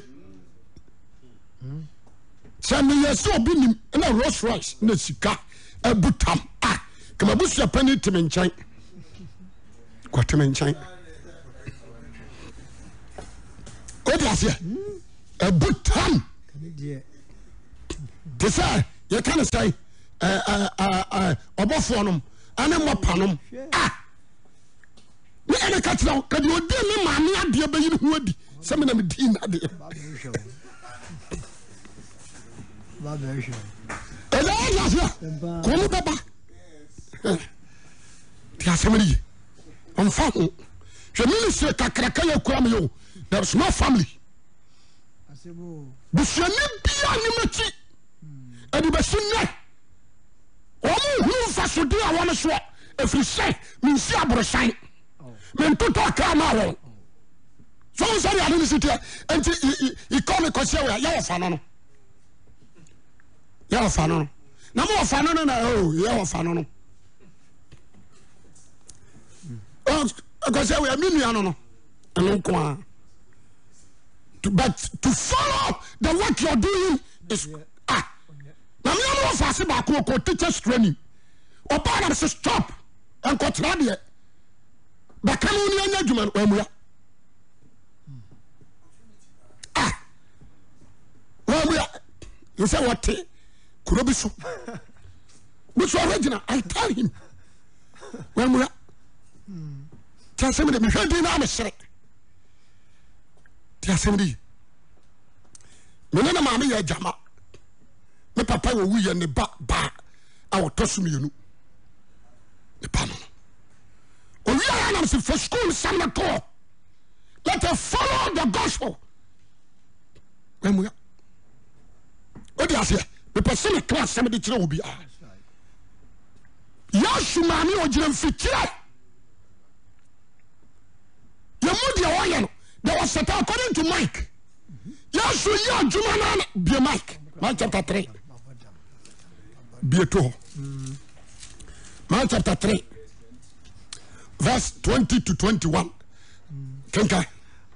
Send me a so bin in a Rolls Royce, Nessika, a butam. Ah, come a bush your penny to mention. What to mention? What do you say? A butam. They say, you can't say, Obofonum, and then what panum. Ah, we ain't a cat now, can you do me, mammy, dear baby, wood? Some of them deem at the asemani on fa ho je ministre kakraka ya kura me yo there's no family busuani bia ni machi adi basunne omo hu fa so dia wona so efiri sai minsi abrosan men toto aka na wo so sorry I didn't sit here until he call me cause ya fa no ya fa no na mo fa no na ya fa no because we are minu no but to follow the work you're doing is na me no fa se ba ko teachers training oba na say stop and ko tra de ba kan ni anya djuma wa mu ya wa mu ya you say what kurobi so which original I tell him wa mu ya tasem de me hwedi na amesere tasem de me na ma me ya jama me papa wo wu ye ne ba awo tosum yenu ne pa no o wi ya na se for school sanato let us follow the gospel wa mu ya o di ase me person class sem de kire obi ya shumani o jira mfikira there was set according to Mike. Yes, you are Jumana, be Mike. Mark chapter 3. Be a two. Mark chapter 3, verse 20 to 21. Kenka.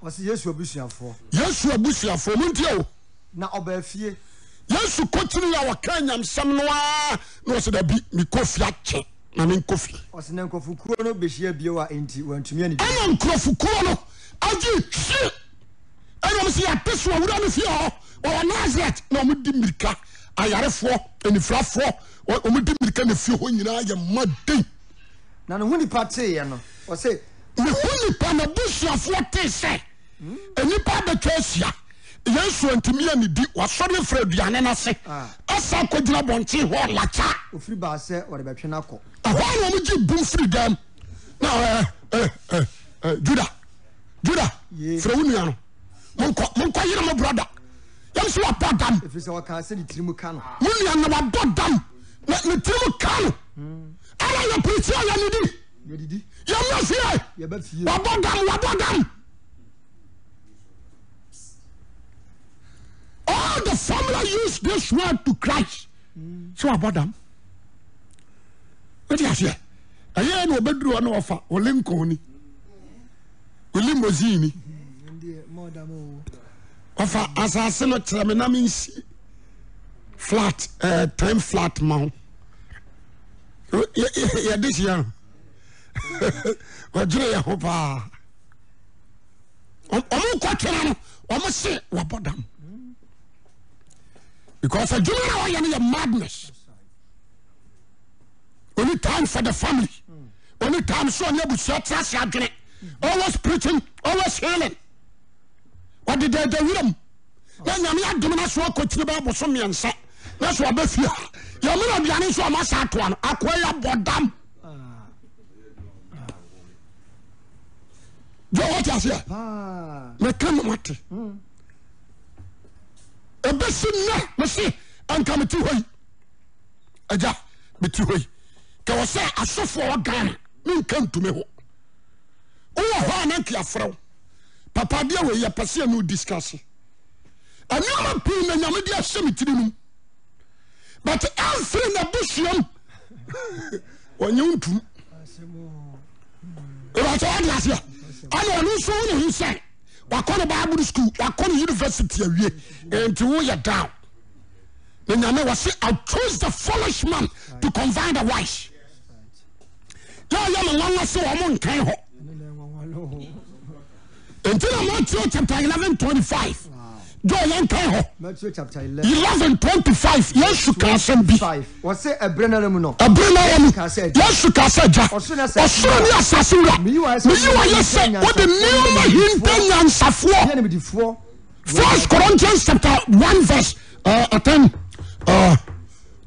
Was yes, you are bushing for. Yes, you are bushing for Muntio. Now, obey fear. Yes, you continue our Kenyan some no, so there be me coffee at I mean coffee. Was an uncle Fukuno Bishia Bioa into one to me. I am Crofukuno. Aji shi eno msi ya peso awura no fie ho o Nazareth na omudi mirika ayarefo enifrafo omudi mirika na fie ho nyina ya maden na no huni pate ye no o se ne huni pa na busuafo te se enipa betwasia Yesu antimi ya nidi wasori freduane na se asa kogina bonti ho lacha ofiri ba se o de betwe na ko ahwa no muji bum freedom na Judah, from Union, Monko, you know, brother. Yes, you are bottom. If it's our castle, the Trimucano. Union, our bottom. Let me Trimucano. I am a preacher, you did. You're not here. You're bottom. All the family use this word to Christ. So about them. What do you say? I hear no bedroom offer or Lincoln. Limousine. Offer assassin of Traminamins flat, time flat mount. Yeah, this year. What do you hope? Almost say what about them? Because a general madness. Only time for the family. Only time so never shut us again. Always preaching, always healing. What did they do with them? Then you are doing us what could you about some and say? That's what I feel. You're not the answer. I must have one. Acquire bottom. Go what you say? Me come what? A best me see, and come to way. Aja, be to way. Can I say, I saw for a gun? Me come to me. Oh, Hanaki afro. Papa dear way, ya pasia no discuss. And you are paying a Yamadia cemetery. But I'm feeling a bushum. When you do, I know so he said, Wakona Bible School, Wakona University, and to wear down. Then I never say, I chose the foolish man to convert the wise. Yeah, I'm a so among Kaiho. Until Matthew chapter 11:25. Go young Kaiho. Matthew chapter 11:25. Yes, you can say be. What say a brenner no? A brenner yes, you can say ja. Osuni asasura. Me you are say what the new hinten and safo. 1 Corinthians chapter 1 verse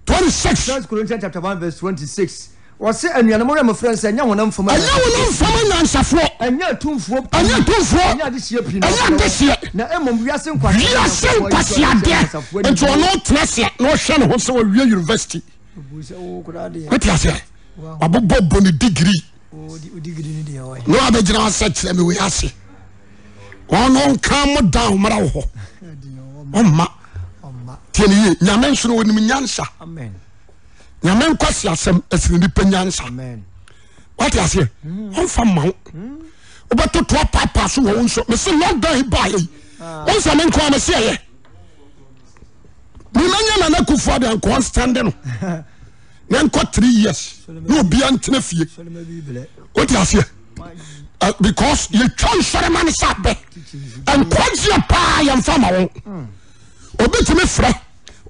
26. 1 Corinthians chapter 1 verse 26. What's it? And you're my friends, and you want from I know from an answer for, and you're too for, and you're too for, and you're this year, this year. Now, we are saying, we are saying, and you are not trust yet, no Shannon, also a real university. What you say? A bob on the degree. No other general said, let me we ask you. One calm down, Maraho. Tieni, Yamen should win me answer. Amen. Yamen kwasi asem independence. Amen. What you say? On from mount. Obeto to papa so won so. Me say lockdown buy. On some men come say ye. Me manya na Akufo de anko standing. Na anko 3 years. No be antena fie. What you say? Because you try ceremony sabe. And kwazia pa yam fama won. Obetime fra.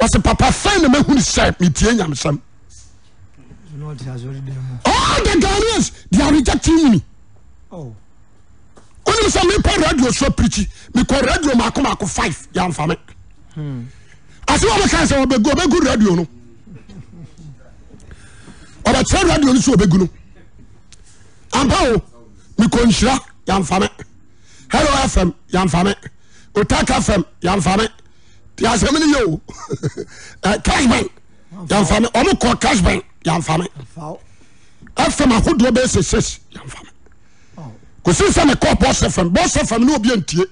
Was a papa find me who say me tie nyam sam. All the Ghanaians, they are rejecting me. Oh. When you say me pay radio so preachy, me call radio mako 5 yam fame. I say what can say be go radio no. Oba tell radio no so be go no. Ampa me ko nshira yam fame. Hello FM yam fame. Otaka FM yam fame. Ti asemini yo. Cashbank yam fame. Omo call Cashbank yam fame. FM ahodo be ses yam fame. Ko since me call Boss FM no obi antie.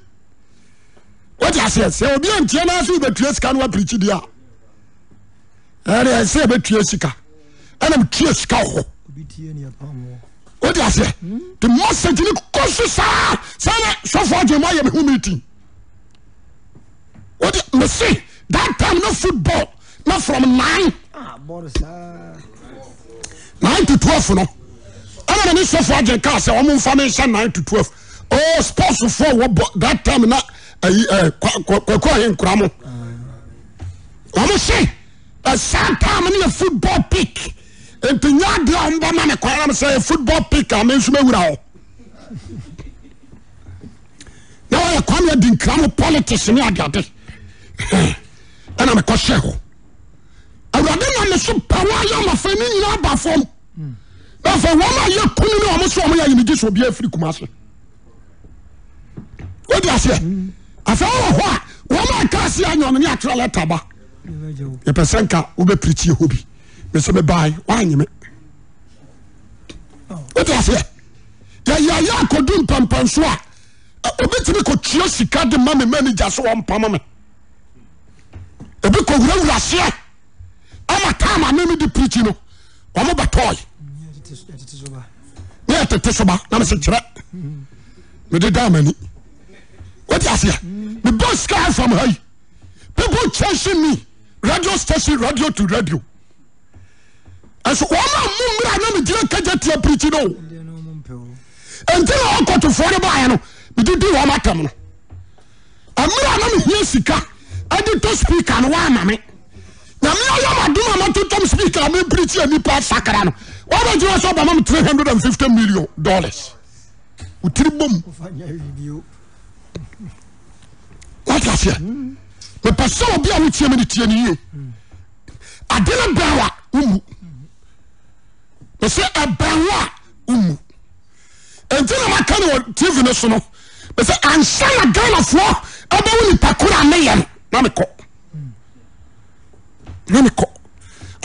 What you say obi antie na so be tue sika no preach dia. I say be tue sika. Ana tue sika ho. Obi tie ni apamo. What you say? The message ni kosu sa. Say so for je moye me hu meeting. What you say? That time no football. Not from 9. Ah, 9 to 12 no. I don't know so far je ka say omo information 9 to 12. Oh, sports for that time na kwa nkura mo. Omo say a sad time in a football pick. And to nyade on ba man kwa say football pick am nso mewura ho. Now I come here din kram politics ni agade. And I'm a kosheho. Awurade na me so power ya ma fani nyina ba fom. Na fa woma ye kunu no omo so omo ya yimigi so bia afiri kumase. What do you say? Afa ho woma ka se anyo ne atro letter ba. E pesenka wo be preach ye hobi. Me se me buy wa nyime. What do you say? Ya kodun pampan so a obetimi ko tio sika de ma me manager so on pam me. Ebi ko wura se ama time amemi di preach no. Omo batoy. Yeah, to Tesoba, I'm a secret. With the diamond. What you say? The boss guy from her. People chasing me. Radio station, radio to radio. And so, I'm not get your preaching. Until I got to follow by, we did do all my time. I'm not here, Sika. I did to speak and why, mammy. Now, I do not to speak. I'm a preacher and the part Sakarano. Why don't you also buy $350 million? What I say? The person be a rich man. I didn't bawa They say a bawa And then I can't TV national. They say I'm saying a gun of war. I don't want to pakura me. Namiko.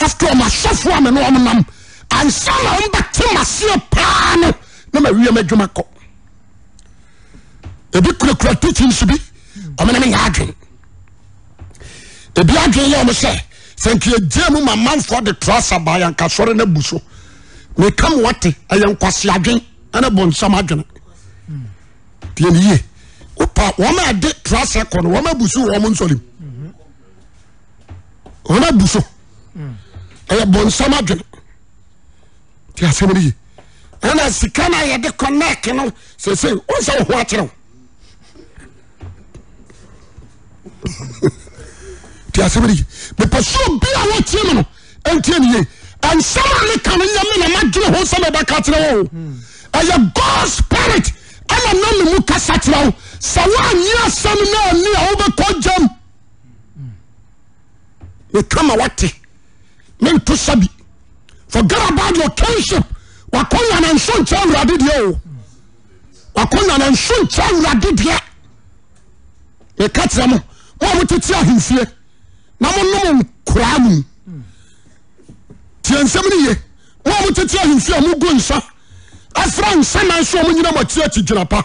After my software, me no am. And some on back to my seal pan. No, my real major. A big quick teaching should be. I'm an arguing. The Biagin Yama say, thank you, Jim, my man for the trust of by and Casor and a bushel. May come what I am Quasiagin and a bon some argument. Ye, Opa, woman did trust a con, woman busu, woman solim. Woman busu. I bon some argument. Somebody, and as the can I had the connect, you know, say, what's all what you know? Somebody, but pursue be a what you know, and tell you, and somebody coming in and not do a whole summer back at all. As a God's spirit, and a non Mukasatro, so 1 year, some near over Kodjam. We come a what? Men to Sabi. forget about your kinship wakonya na nso ncha awurade de o wakonya na nso ncha awurade de e katra mo mo tete ahemfie na mo nom kura mu tiensem ni ye mo tete ahemfie mo go nsa afra nsa na nso mo nyina mo tiati gyina pa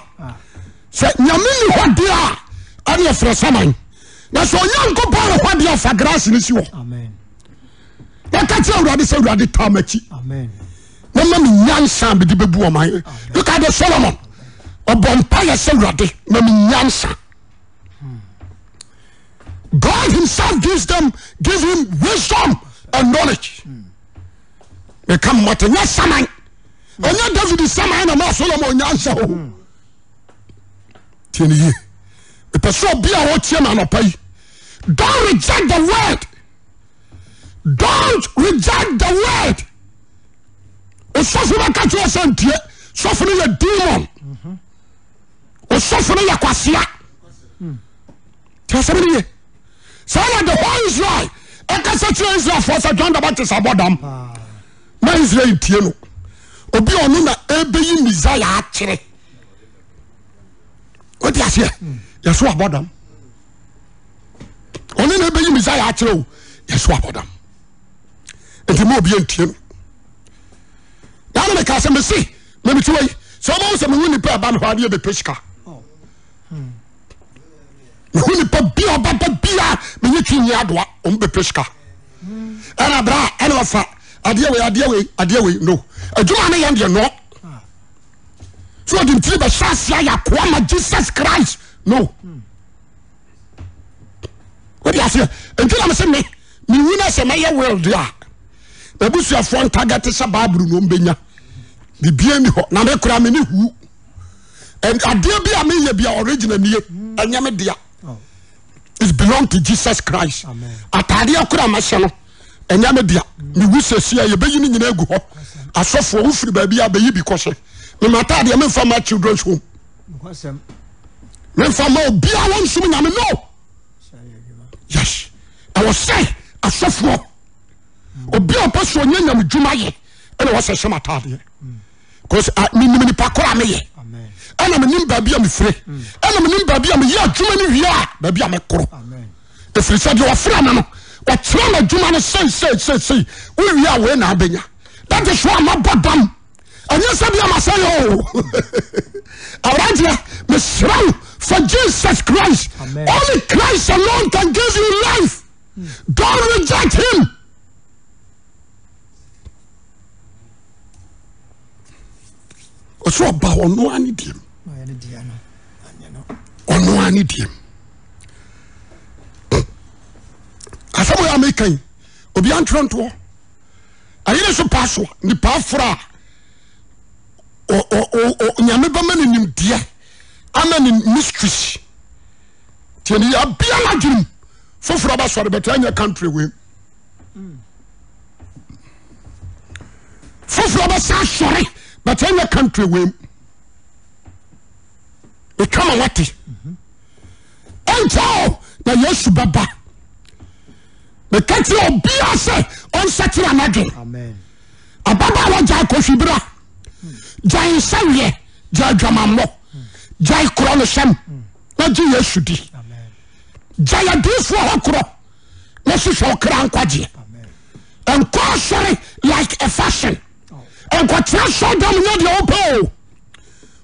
se nyame ni hode a ani afra saman na so nyanko pa hode afa grass ni si wo amen yakati awurade se awurade tamachi amen mama mi nyansa be di bebu o man look at the Solomon obompa ya se awurade mama nyansa God himself give him wisdom and knowledge. They come what a saman. Only David saman and Solomon nyansa ho. Tieni ye. The person be a what man pay. Don't reject the word. Don't reject the word. O suffer na catch your son tie. Suffer na demon. O suffer na kwasia. Tiasem ni ye. So the whole Israel, ekasa Israel for John the Baptist abodam. Na Israel tie no. Obi onu na ebeyi Messiah akire. What you say? Yesu abodam. Onu na ebeyi Messiah akire o. Yesu abodam. Enti mo obi entie no. Na me ka se me si, me tuwe. So mo se me woni pa ba me hwade be peshika. Who pa bia baba bia me yitwi ni adoa on be peshika ana bra ana wafa ade we no aduma na yam de no so the three be shasia ya kwa Jesus Christ no what you say until am say me wina say me world dia na busu afo target se babru no mbenya bibia ni ho na me kura me ni hu and ade bia me ye bia original ni anya me dia. It belong to Jesus Christ. Atade akura mahye no enya me dia me wusesia ye beyi ni nyina egu ho asofo wo firi ba bia beyi bi kose me matade me fa ma children's home me fa ma bia won sum nyame no yes I was say asofo obi opo onye nyam dwuma ye ene wo se hye matade because me ni pakora me ye ana me nim ba bia me fire ana me nim ba bia me ye adwuma ni wia ba bia me koro efiri se de ofra na no wa tira na adwuma no sei wo wia we na abenya that is why my bodam anya se bia ma say oh awradia me sraw for Jesus Christ. Amen. Only Christ alone can give you life. Don't reject him. So about no any dim. No any dim. Asamu ya making obi antron to. Ayele so paso ni pa fra. O nyame ba mani nim dia. Ama ni mysteries. Tieni ya bia la drum. Foforo ba sori betanya country we. Foforo ba sa sori betanya country we. E kama wati. Ento na Yesu baba. Me kati obia se on setira nage. Amen. Ababa wa ja ko fibra. Jai sawie, jai dramamo. Jai krono sem. Na ji Yesu di. Amen. Jai adifo hokro. Na so kran kwaje. Amen. And call sorry like a fashion. And what so dam no de opo.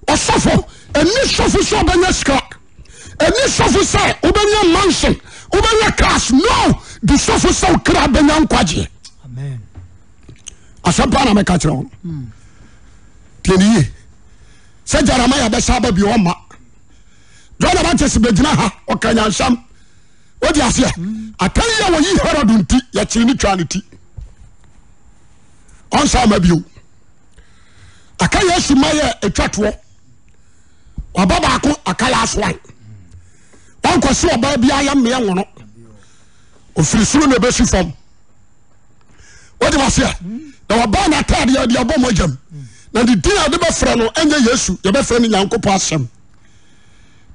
Osofo, eni sofo so banya ska. Eni sofo say obanya mansion, obanya cash. No, the sofo so kra banya kwaje. Amen. Asaba na me ka kire ho. Tieni se Jeremiah be saba bi o ma John the Baptist be gina ha o kanya sham o di ase atan ya wo yi Herod nti ya kiri ni twanity on sa ma bi o akaya Yesu maye etwato obaba ko akaya aswan on ko se oba bia ya me wono o firi suru na be su fam o di ase na oba na tade ya di abomojam na the day ade be fra no enye Yesu ye be fra ni Nyankopɔ asem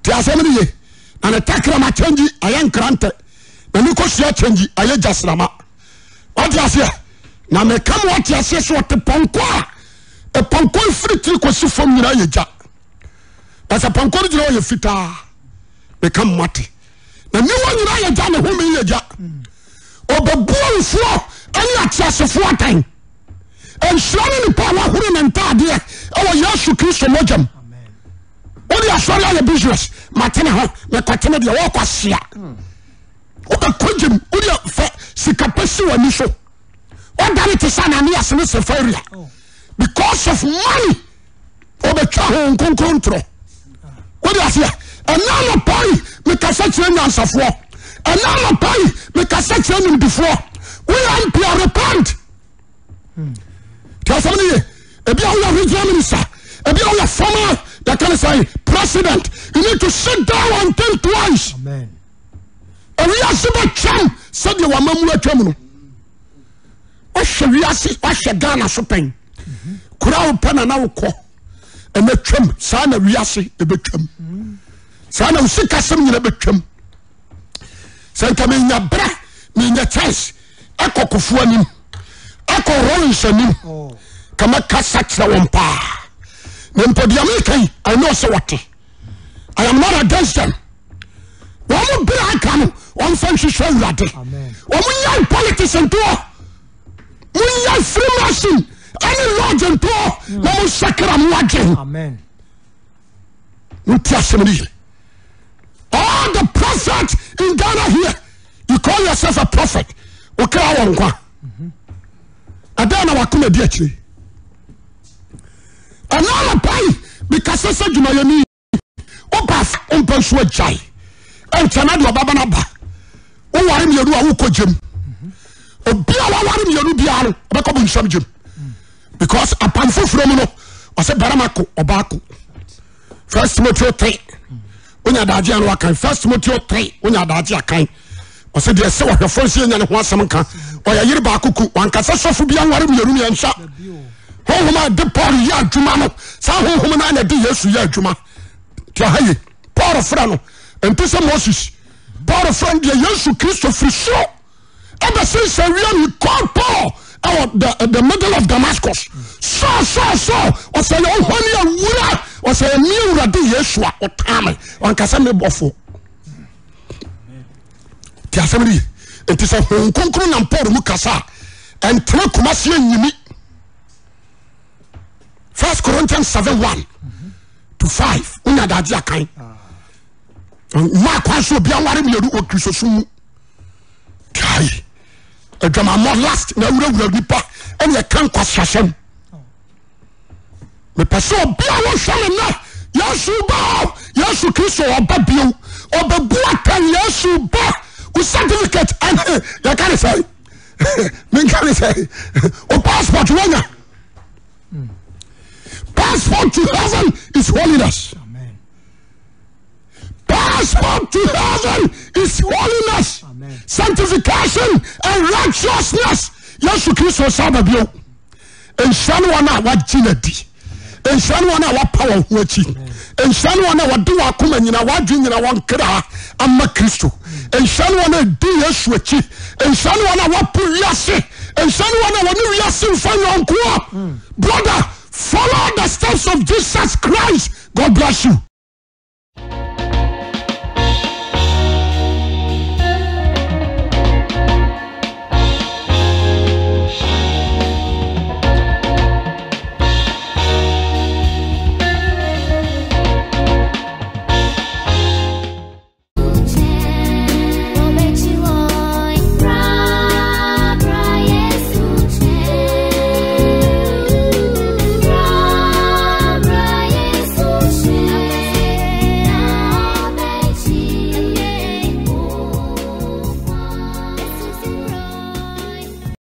ti asem ni ye na ne takra ma change ayan krante na ni ko sia change aye jasrama what you say na me kam what yase so te ponko e ponko free tri kosi fom nyina yeja asa ponko no jira ye fita me kam mate na ni wo nyina yeja ne ho me yeja obabuo fo ani atiasefo atan ensuare ni pa wa huru na ntade e wo Yesu Kristo mojam amen odi asole ya business matene ho me kwatene de wo kwasia oba kogem odi fa sikapesi wani so what it is an anias in this area because of money oba twa ho nkonkontro what is here and now no pay me ka say chere nyansafo and now no pay me ka say chere nim before we are to repent tell somebody e bia wo regional minister e bia wo former that can say president you need to sit down and think twice amen and we are super cham said you wa mamu atwam no ohwe wiase ohwe Ghana so pen kura wo pen na wo kɔ ene twam saa na wiase ebetwam saa na usika sem nyina betwam santa me nya bra me nya chance akɔkofo anim akɔrɔ nsanim kama kasa kyerɛ wɔn pa na mpɔdia me kai I know so what I am not against them wɔn bra aka no wɔn fa nhwehwɛ awurade wɔn nya politics nto munya free machine any lodge and door na mo sakra mo agyen amen all the prophets in Ghana here you call yourself a prophet okra won kwa adana wakoma di akire anala pai because say jumayani opa ompanso ajai entana de obaba na ba o ware me yeru a wo kogem obia wa ware me yeru bia no obekọ bo nsam gem because upon fufuro mu no o se baramako obako 1 Timothy 3 onya daje an wakan 1 Timothy 3 onya daje akan o se de se wo hwefo se nya ne ho asem kan o ya yiri ba akuku wankasa sofu bia ware me yeru ne nsa hohoma de Paul ya adwuma no sa hohoma na de Yesu ya adwuma ti haye Paul fra no empese Moses Paul fra de Yesu Kristo friso ever since we called Paul out the middle of Damascus so o say o honi awura o say mi urade Yesu a otame wankasa me bofo ti asemri etise honkonkro na Paul mu kasa entra kumase anyimi 1 Corinthians 7:1 to 5 unya daji akan ma kwaso bia ware me yeru okrisosumu kai edwama mo last na wura nipa ene kan kwasasem me paso bia wo hwale na Yesu Kristo obabio obabu akan Yesu ba u certificate and ya can say me can say o passport wanya passport to heaven is holiness. Amen. Passport to heaven is holiness. Amen. Sanctification and righteousness. Yesu Kristo sababio. Enshanu wana wajinedi. Enshanu wana wapawa huachi. Enshanu wana wadu wakuma nyina wadu nyina wankira amma Kristo. Enshanu wana di Yesu echi. Enshanu wana wapu yasi. Enshanu wana wanu yasi mfanyo nkua. Brother, follow the steps of Jesus Christ. God bless you.